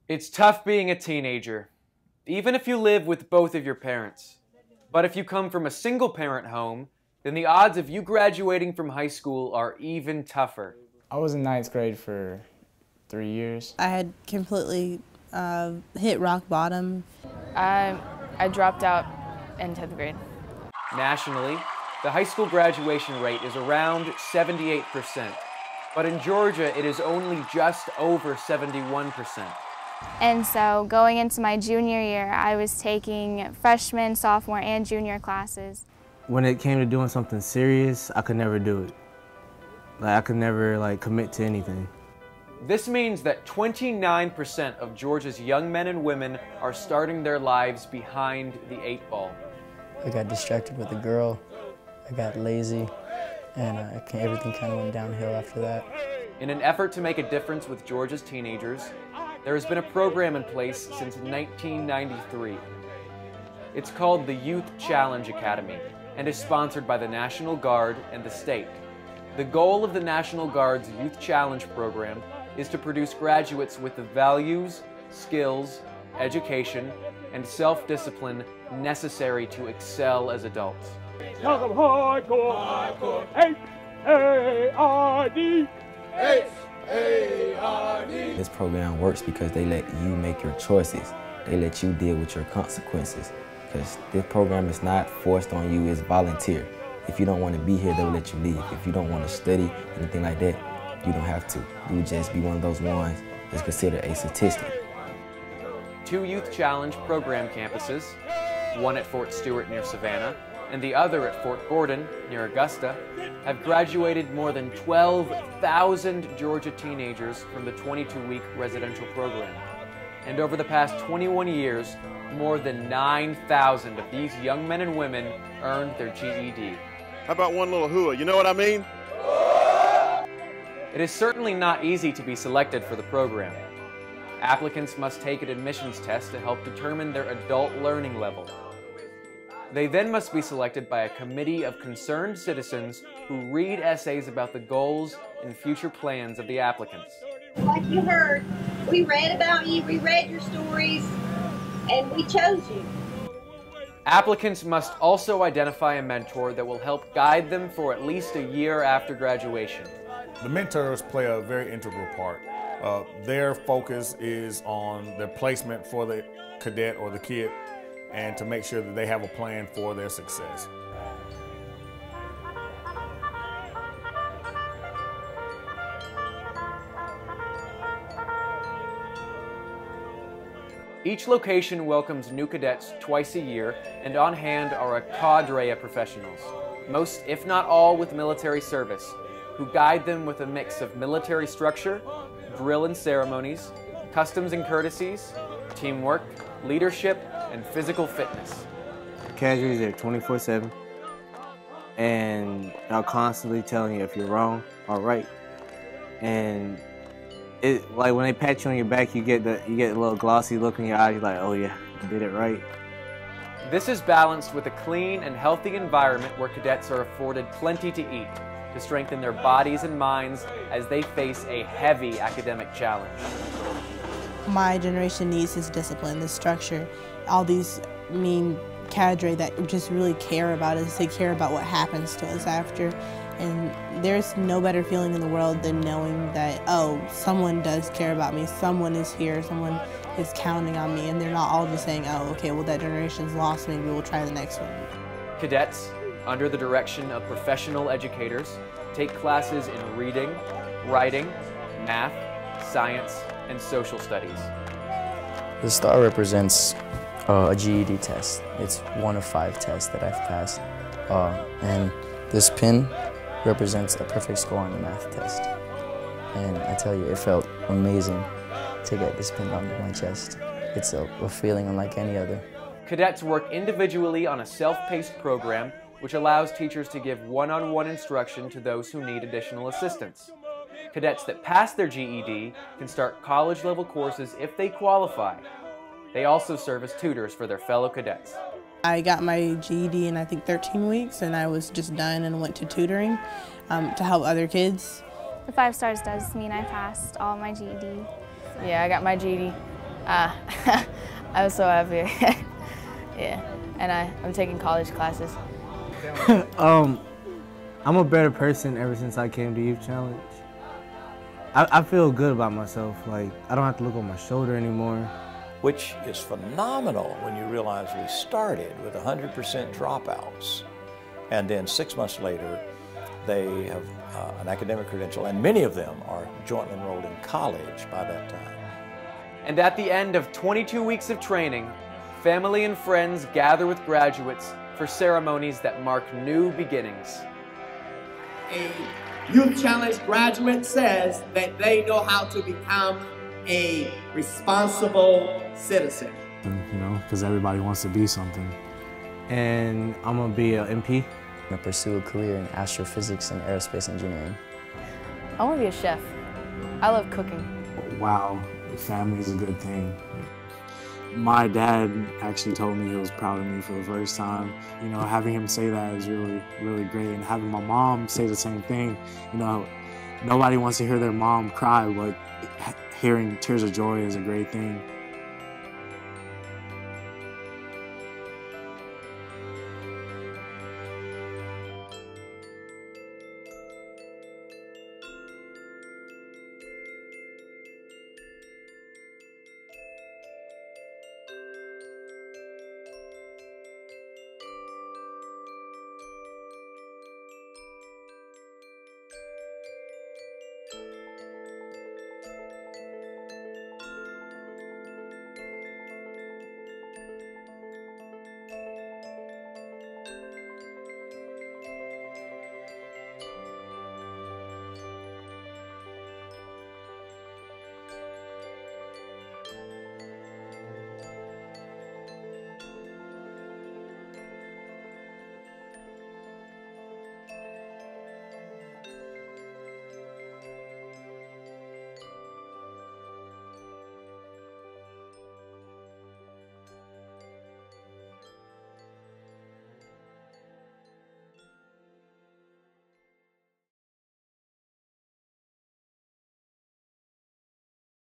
It's tough being a teenager, even if you live with both of your parents. But if you come from a single-parent home, then the odds of you graduating from high school are even tougher. I was in ninth grade for 3 years. I had completely hit rock bottom. I dropped out in 10th grade. Nationally, the high school graduation rate is around 78%, but in Georgia it is only just over 71%. And so going into my junior year, I was taking freshman, sophomore, and junior classes. When it came to doing something serious, I could never do it. I could never commit to anything. This means that 29% of Georgia's young men and women are starting their lives behind the 8 ball. I got distracted with a girl, I got lazy, and everything kind of went downhill after that. In an effort to make a difference with Georgia's teenagers, there has been a program in place since 1993. It's called the Youth Challenge Academy and is sponsored by the National Guard and the state. The goal of the National Guard's Youth Challenge program is to produce graduates with the values, skills, education, and self-discipline necessary to excel as adults. This program works because they let you make your choices. They let you deal with your consequences. Because this program is not forced on you, it's volunteer. If you don't want to be here, they'll let you leave. If you don't want to study, anything like that, you don't have to. You just be one of those ones that's considered a statistic. 2 Youth Challenge program campuses, one at Fort Stewart near Savannah, and the other at Fort Gordon near Augusta, have graduated more than 12,000 Georgia teenagers from the 22-week residential program. And over the past 21 years, more than 9,000 of these young men and women earned their GED. How about one little hooah, you know what I mean? It is certainly not easy to be selected for the program. Applicants must take an admissions test to help determine their adult learning level. They then must be selected by a committee of concerned citizens who read essays about the goals and future plans of the applicants. Like you heard, we read about you, we read your stories, and we chose you. Applicants must also identify a mentor that will help guide them for at least a year after graduation. The mentors play a very integral part. Their focus is on their placement for the cadet or the kid and to make sure that they have a plan for their success. Each location welcomes new cadets twice a year, and on hand are a cadre of professionals, most if not all with military service, who guide them with a mix of military structure, drill and ceremonies, customs and courtesies, teamwork, leadership, and physical fitness. Cadres are 24/7, and they're constantly telling you if you're wrong or right. And when they pat you on your back, you get a little glossy look in your eyes. You're like, oh yeah, you did it right. This is balanced with a clean and healthy environment where cadets are afforded plenty to eat to strengthen their bodies and minds as they face a heavy academic challenge. My generation needs this discipline, this structure, all these cadre that just really care about us. They care about what happens to us after. And there's no better feeling in the world than knowing that, oh, someone does care about me, someone is here, someone is counting on me, and they're not all just saying, oh, okay, well, that generation's lost, maybe we'll try the next one. Cadets, under the direction of professional educators, take classes in reading, writing, math, science, and social studies. The star represents a GED test. It's one of 5 tests that I've passed. And this pin represents a perfect score on the math test. And I tell you, it felt amazing to get this pin onto my chest. It's a feeling unlike any other. Cadets work individually on a self-paced program which allows teachers to give one-on-one instruction to those who need additional assistance. Cadets that pass their GED can start college-level courses if they qualify. They also serve as tutors for their fellow cadets. I got my GED in, I think, 13 weeks, and I was just done and went to tutoring to help other kids. The 5 stars does mean I passed all my GED. Yeah, I got my GED I was so happy. Yeah, and I'm taking college classes. I'm a better person ever since I came to Youth Challenge. I feel good about myself. Like, I don't have to look on my shoulder anymore. Which is phenomenal when you realize we started with 100% dropouts. And then 6 months later, they have an academic credential, and many of them are jointly enrolled in college by that time. And at the end of 22 weeks of training, family and friends gather with graduates for ceremonies that mark new beginnings. A Youth Challenge graduate says that they know how to become a responsible citizen. You know, because everybody wants to be something. And I'm gonna be an MP. I'm gonna pursue a career in astrophysics and aerospace engineering. I want to be a chef. I love cooking. Wow, family is a good thing. My dad actually told me he was proud of me for the first time. You know, having him say that is really, really great. And having my mom say the same thing, you know, nobody wants to hear their mom cry, but hearing tears of joy is a great thing.